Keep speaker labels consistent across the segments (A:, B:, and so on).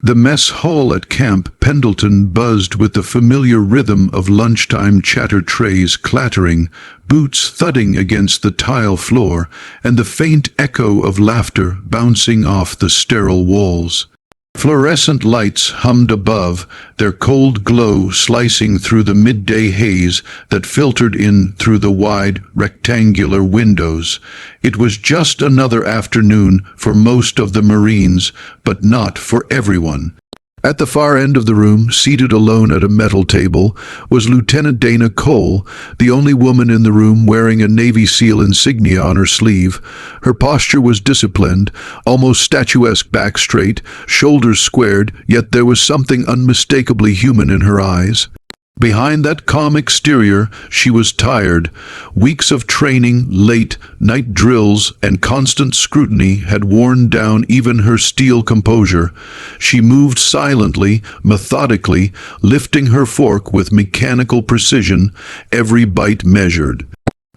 A: The mess hall at Camp Pendleton buzzed with the familiar rhythm of lunchtime chatter, trays clattering, boots thudding against the tile floor, and the faint echo of laughter bouncing off the sterile walls. Fluorescent lights hummed above, their cold glow slicing through the midday haze that filtered in through the wide, rectangular windows. It was just another afternoon for most of the Marines, but not for everyone. At the far end of the room, seated alone at a metal table, was Lieutenant Dana Cole, the only woman in the room wearing a Navy SEAL insignia on her sleeve. Her posture was disciplined, almost statuesque, back straight, shoulders squared, yet there was something unmistakably human in her eyes. Behind that calm exterior, she was tired. Weeks of training, late night drills, and constant scrutiny had worn down even her steel composure. She moved silently, methodically, lifting her fork with mechanical precision, every bite measured.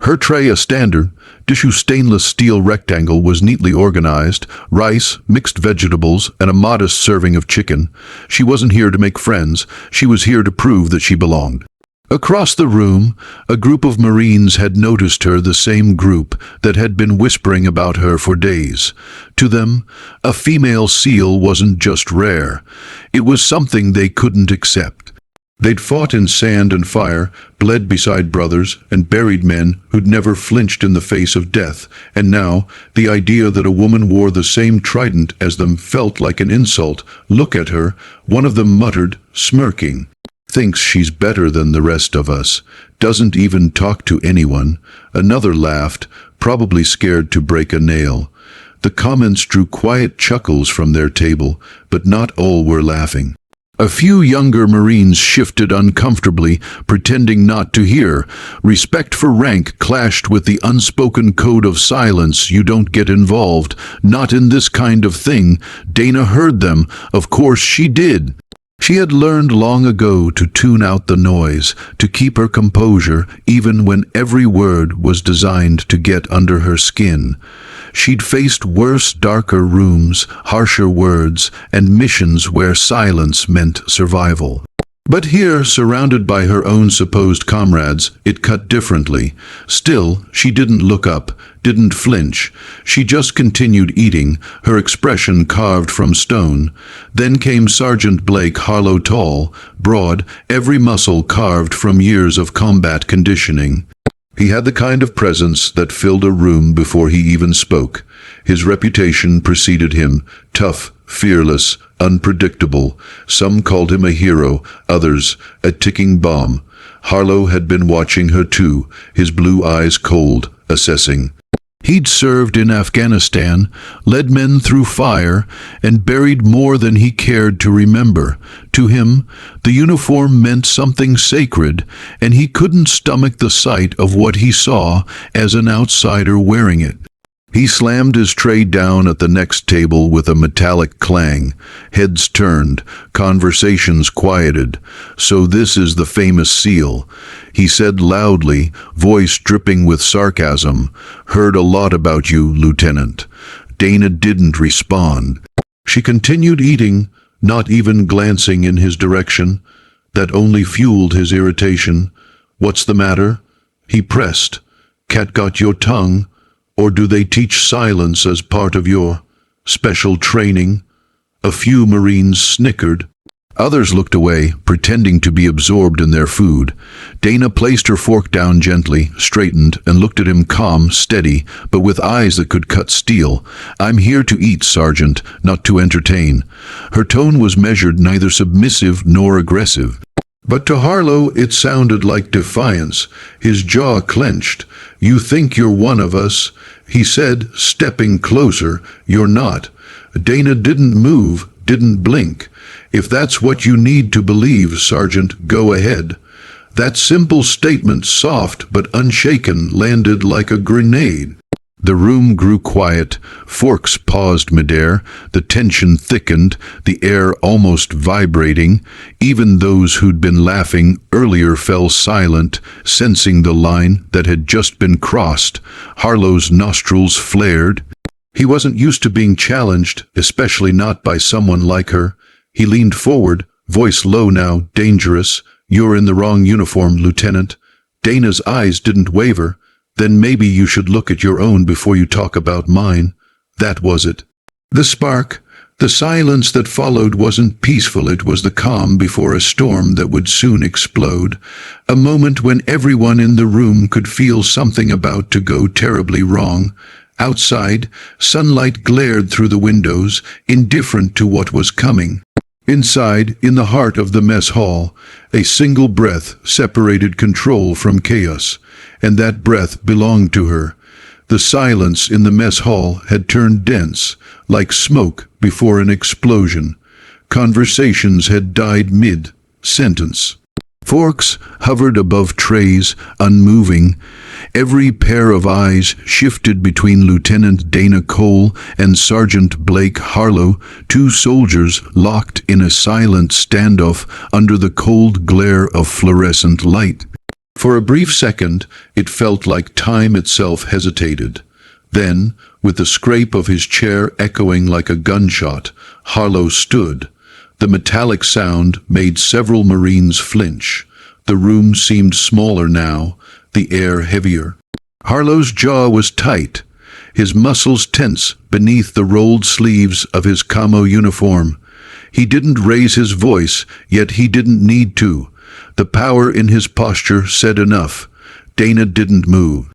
A: Her tray, a standard, tissue stainless steel rectangle, was neatly organized: rice, mixed vegetables, and a modest serving of chicken. She wasn't here to make friends, she was here to prove that she belonged. Across the room, a group of Marines had noticed her, the same group that had been whispering about her for days. To them, a female SEAL wasn't just rare, it was something they couldn't accept. They'd fought in sand and fire, bled beside brothers, and buried men who'd never flinched in the face of death, and now, the idea that a woman wore the same trident as them felt like an insult. "Look at her," one of them muttered, smirking. "Thinks she's better than the rest of us. Doesn't even talk to anyone." Another laughed, probably scared to break a nail. The comments drew quiet chuckles from their table, but not all were laughing. A few younger Marines shifted uncomfortably, pretending not to hear. Respect for rank clashed with the unspoken code of silence. "You don't get involved. Not in this kind of thing." Dana heard them. Of course she did. She had learned long ago to tune out the noise, to keep her composure, even when every word was designed to get under her skin. She'd faced worse, darker rooms, harsher words, and missions where silence meant survival. But here, surrounded by her own supposed comrades, it cut differently. Still, she didn't look up, didn't flinch. She just continued eating, her expression carved from stone. Then came Sergeant Blake Harlow, tall, broad, every muscle carved from years of combat conditioning. He had the kind of presence that filled a room before he even spoke. His reputation preceded him: tough, fearless, unpredictable. Some called him a hero, others a ticking bomb. Harlow had been watching her too, his blue eyes cold, assessing. He'd served in Afghanistan, led men through fire, and buried more than he cared to remember. To him, the uniform meant something sacred, and he couldn't stomach the sight of what he saw as an outsider wearing it. He slammed his tray down at the next table with a metallic clang. Heads turned, conversations quieted. "So this is the famous SEAL," he said loudly, voice dripping with sarcasm. "Heard a lot about you, Lieutenant." Dana didn't respond. She continued eating, not even glancing in his direction. That only fueled his irritation. "What's the matter?" he pressed. "Cat got your tongue? Or do they teach silence as part of your special training?" A few Marines snickered. Others looked away, pretending to be absorbed in their food. Dana placed her fork down gently, straightened, and looked at him, calm, steady, but with eyes that could cut steel. "I'm here to eat, Sergeant, not to entertain." Her tone was measured, neither submissive nor aggressive. But to Harlow it sounded like defiance. His jaw clenched. "You think you're one of us," he said, stepping closer. "You're not." Dana didn't move, didn't blink. "If that's what you need to believe, Sergeant, go ahead." That simple statement, soft but unshaken, landed like a grenade. The room grew quiet. Forks paused midair. The tension thickened, the air almost vibrating. Even those who'd been laughing earlier fell silent, sensing the line that had just been crossed. Harlow's nostrils flared. He wasn't used to being challenged, especially not by someone like her. He leaned forward, voice low now, dangerous. "You're in the wrong uniform, Lieutenant." Dana's eyes didn't waver. "Then maybe you should look at your own before you talk about mine." That was it. The spark, the silence that followed wasn't peaceful. It was the calm before a storm that would soon explode. A moment when everyone in the room could feel something about to go terribly wrong. Outside, sunlight glared through the windows, indifferent to what was coming. Inside, in the heart of the mess hall, a single breath separated control from chaos, and that breath belonged to her. The silence in the mess hall had turned dense, like smoke before an explosion. Conversations had died mid-sentence. Forks hovered above trays, unmoving. Every pair of eyes shifted between Lieutenant Dana Cole and Sergeant Blake Harlow, two soldiers locked in a silent standoff under the cold glare of fluorescent light. For a brief second, it felt like time itself hesitated. Then, with the scrape of his chair echoing like a gunshot, Harlow stood. The metallic sound made several Marines flinch. The room seemed smaller now, the air heavier. Harlow's jaw was tight, his muscles tense beneath the rolled sleeves of his camo uniform. He didn't raise his voice, yet he didn't need to. The power in his posture said enough. Dana didn't move.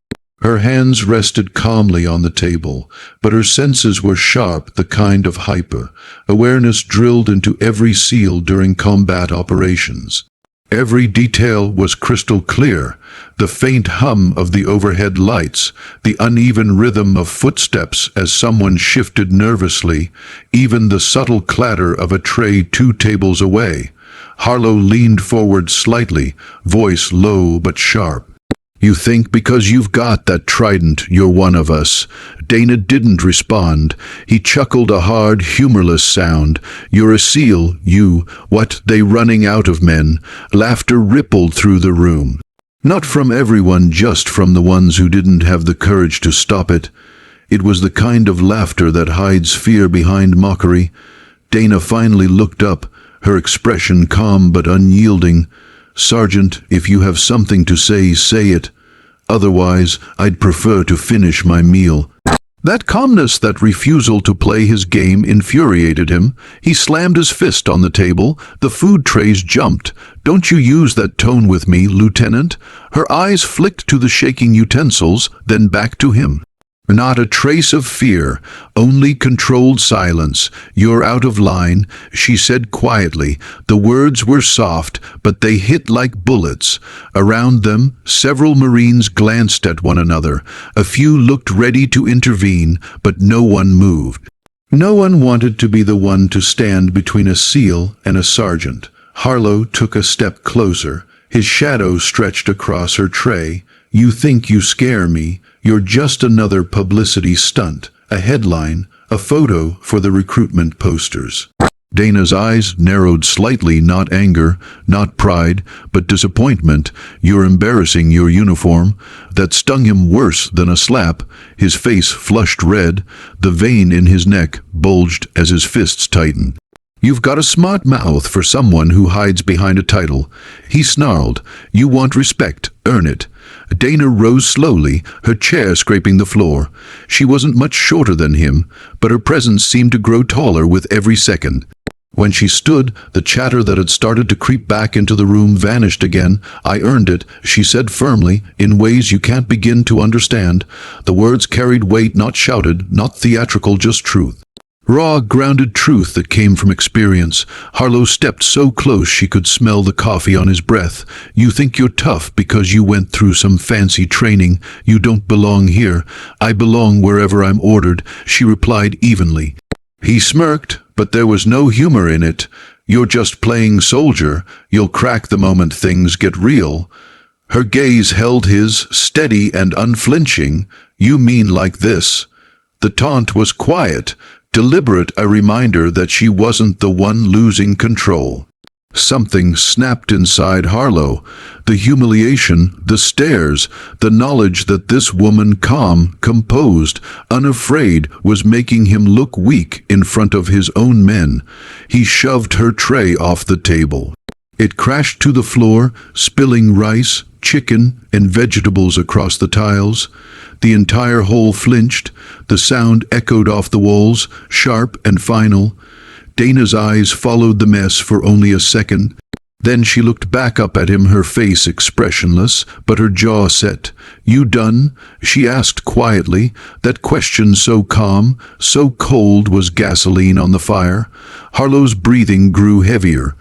A: Her hands rested calmly on the table, but her senses were sharp, the kind of hyper-awareness drilled into every SEAL during combat operations. Every detail was crystal clear, the faint hum of the overhead lights, the uneven rhythm of footsteps as someone shifted nervously, even the subtle clatter of a tray 2 tables away. Harlow leaned forward slightly, voice low but sharp. "You think because you've got that trident you're one of us?" Dana didn't respond. He chuckled a hard, humorless sound. "You're a SEAL, you. What, they running out of men?" Laughter rippled through the room. Not from everyone, just from the ones who didn't have the courage to stop it. It was the kind of laughter that hides fear behind mockery. Dana finally looked up, her expression calm but unyielding. "Sergeant, if you have something to say, say it. Otherwise, I'd prefer to finish my meal." That calmness, that refusal to play his game infuriated him. He slammed his fist on the table. The food trays jumped. "Don't you use that tone with me, Lieutenant." Her eyes flicked to the shaking utensils, then back to him. Not a trace of fear, only controlled silence. "You're out of line," she said quietly. The words were soft, but they hit like bullets. Around them, several Marines glanced at one another. A few looked ready to intervene, but no one moved. No one wanted to be the one to stand between a SEAL and a sergeant. Harlow took a step closer. His shadow stretched across her tray. "You think you scare me? You're just another publicity stunt, a headline, a photo for the recruitment posters." Dana's eyes narrowed slightly, not anger, not pride, but disappointment. "You're embarrassing your uniform." That stung him worse than a slap. His face flushed red. The vein in his neck bulged as his fists tightened. "You've got a smart mouth for someone who hides behind a title." He snarled. "You want respect, earn it." Dana rose slowly, her chair scraping the floor. She wasn't much shorter than him, but her presence seemed to grow taller with every second. When she stood, the chatter that had started to creep back into the room vanished again. "I earned it," she said firmly, "in ways you can't begin to understand." The words carried weight, not shouted, not theatrical, just truth. Raw, grounded truth that came from experience. Harlow stepped so close she could smell the coffee on his breath. "You think you're tough because you went through some fancy training. You don't belong here." "I belong wherever I'm ordered," she replied evenly. He smirked, but there was no humor in it. "You're just playing soldier. You'll crack the moment things get real." Her gaze held his, steady and unflinching. "You mean like this?" The taunt was quiet, deliberate, a reminder that she wasn't the one losing control. Something snapped inside Harlow. The humiliation, the stares, the knowledge that this woman, calm, composed, unafraid, was making him look weak in front of his own men. He shoved her tray off the table. It crashed to the floor, spilling rice, chicken, and vegetables across the tiles. The entire hole flinched. The sound echoed off the walls, sharp and final. Dana's eyes followed the mess for only a second. Then she looked back up at him, her face expressionless, but her jaw set. "You done?" she asked quietly. That question so calm, so cold, was gasoline on the fire. Harlow's breathing grew heavier.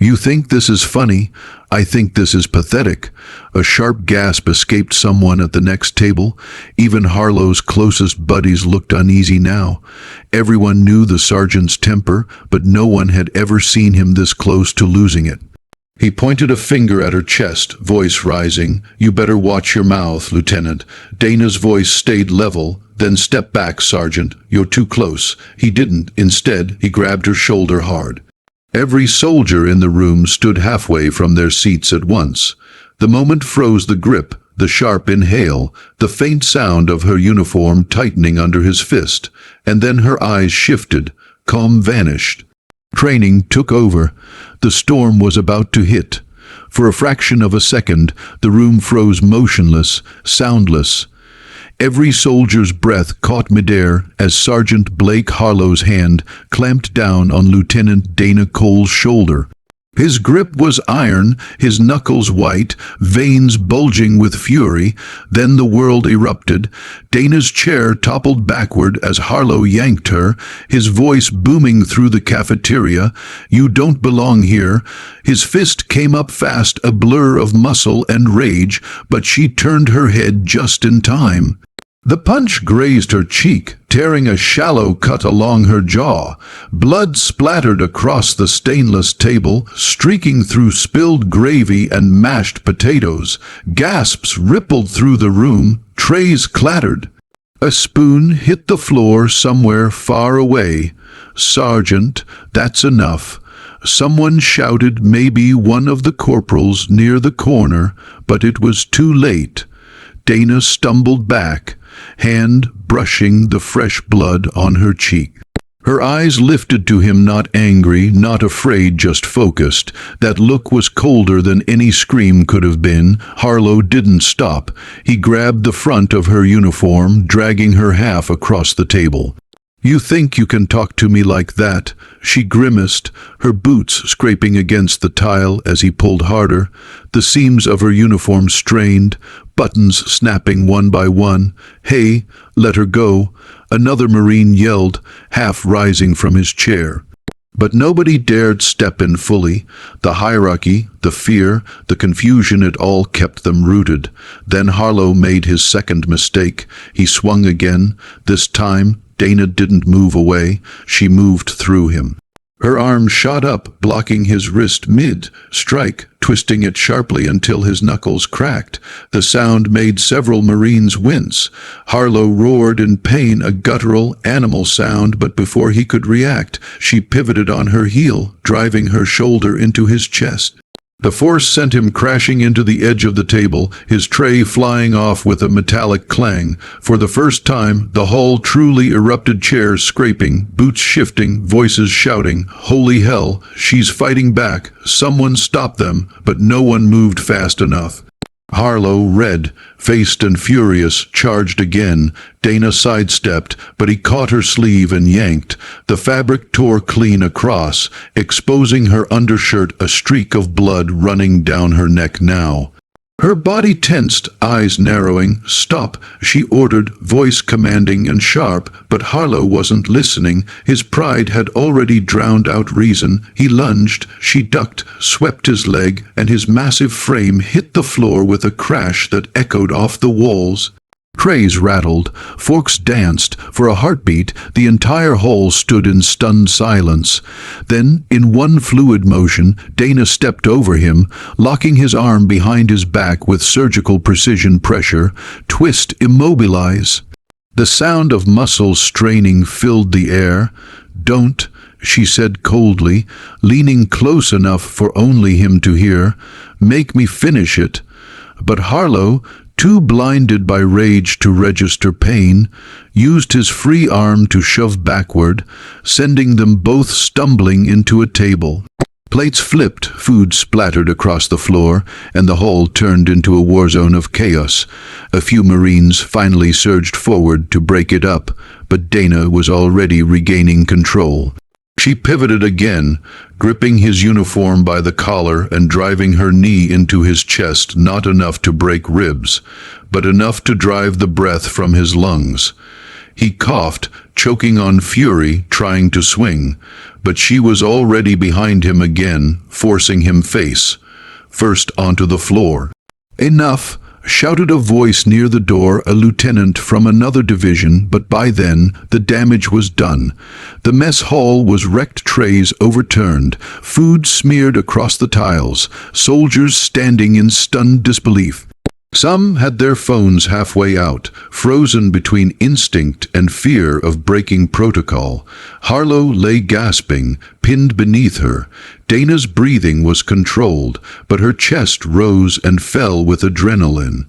A: "You think this is funny? I think this is pathetic." A sharp gasp escaped someone at the next table. Even Harlow's closest buddies looked uneasy now. Everyone knew the sergeant's temper, but no one had ever seen him this close to losing it. He pointed a finger at her chest, voice rising. "You better watch your mouth, Lieutenant." Dana's voice stayed level. "Then step back, Sergeant. You're too close." He didn't. Instead, he grabbed her shoulder hard. Every soldier in the room stood halfway from their seats at once. The moment froze the grip, the sharp inhale, the faint sound of her uniform tightening under his fist, and then her eyes shifted, calm vanished. Training took over. The storm was about to hit. For a fraction of a second, the room froze motionless, soundless. Every soldier's breath caught midair as Sergeant Blake Harlow's hand clamped down on Lieutenant Dana Cole's shoulder. His grip was iron, his knuckles white, veins bulging with fury. Then the world erupted. Dana's chair toppled backward as Harlow yanked her, his voice booming through the cafeteria. "You don't belong here." His fist came up fast, a blur of muscle and rage, but she turned her head just in time. The punch grazed her cheek, tearing a shallow cut along her jaw. Blood splattered across the stainless table, streaking through spilled gravy and mashed potatoes. Gasps rippled through the room. Trays clattered. A spoon hit the floor somewhere far away. "Sergeant, that's enough." Someone shouted, maybe one of the corporals near the corner, but it was too late. Dana stumbled back, hand brushing the fresh blood on her cheek. Her eyes lifted to him, not angry, not afraid, just focused. That look was colder than any scream could have been. Harlow didn't stop. He grabbed the front of her uniform, dragging her half across the table. "You think you can talk to me like that?" She grimaced, her boots scraping against the tile as he pulled harder. The seams of her uniform strained, buttons snapping one by one. "Hey, let her go," another Marine yelled, half rising from his chair. But nobody dared step in fully. The hierarchy, the fear, the confusion, it all kept them rooted. Then Harlow made his second mistake. He swung again. This time, Dana didn't move away. She moved through him. Her arm shot up, blocking his wrist mid-strike, twisting it sharply until his knuckles cracked. The sound made several Marines wince. Harlow roared in pain, a guttural, animal sound, but before he could react, she pivoted on her heel, driving her shoulder into his chest. The force sent him crashing into the edge of the table, his tray flying off with a metallic clang. For the first time, the hall truly erupted, chairs scraping, boots shifting, voices shouting, "Holy hell, she's fighting back! Someone stop them!" But no one moved fast enough. Harlow, red, faced and furious, charged again. Dana sidestepped, but he caught her sleeve and yanked. The fabric tore clean across, exposing her undershirt, a streak of blood running down her neck now. Her body tensed, eyes narrowing. "Stop," she ordered, voice commanding and sharp, but Harlow wasn't listening. His pride had already drowned out reason. He lunged, she ducked, swept his leg, and his massive frame hit the floor with a crash that echoed off the walls. Trays rattled, forks danced. For a heartbeat, the entire hall stood in stunned silence. Then, in one fluid motion, Dana stepped over him, locking his arm behind his back with surgical precision. Pressure, twist, immobilize. The sound of muscles straining filled the air. "Don't," she said coldly, leaning close enough for only him to hear. "Make me finish it." But Harlow, too blinded by rage to register pain, used his free arm to shove backward, sending them both stumbling into a table. Plates flipped, food splattered across the floor, and the hall turned into a war zone of chaos. A few Marines finally surged forward to break it up, but Dana was already regaining control. She pivoted again, gripping his uniform by the collar and driving her knee into his chest, not enough to break ribs, but enough to drive the breath from his lungs. He coughed, choking on fury, trying to swing, but she was already behind him again, forcing him face first onto the floor. "Enough!" shouted a voice near the door, a lieutenant from another division, but by then the damage was done. The mess hall was wrecked, trays overturned, food smeared across the tiles, soldiers standing in stunned disbelief. Some had their phones halfway out, frozen between instinct and fear of breaking protocol. Harlow lay gasping, pinned beneath her. Dana's breathing was controlled, but her chest rose and fell with adrenaline.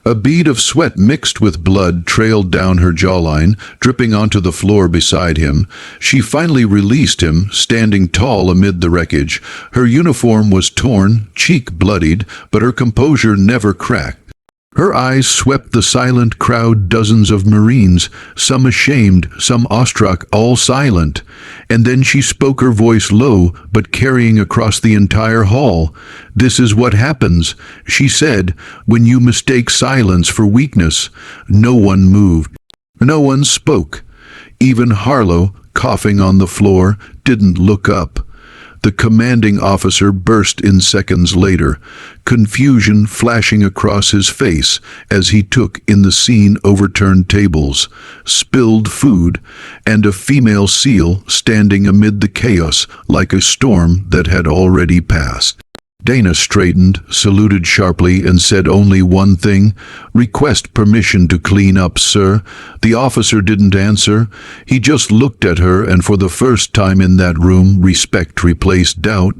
A: A bead of sweat mixed with blood trailed down her jawline, dripping onto the floor beside him. She finally released him, standing tall amid the wreckage. Her uniform was torn, cheek bloodied, but her composure never cracked. Her eyes swept the silent crowd, dozens of Marines, some ashamed, some awestruck, all silent. And then she spoke, her voice low, but carrying across the entire hall. "This is what happens," she said, "when you mistake silence for weakness." No one moved. No one spoke. Even Harlow, coughing on the floor, didn't look up. The commanding officer burst in seconds later, confusion flashing across his face as he took in the scene: overturned tables, spilled food, and a female SEAL standing amid the chaos like a storm that had already passed. Dana straightened, saluted sharply, and said only one thing: "Request permission to clean up, sir." The officer didn't answer. He just looked at her, and for the first time in that room, respect replaced doubt.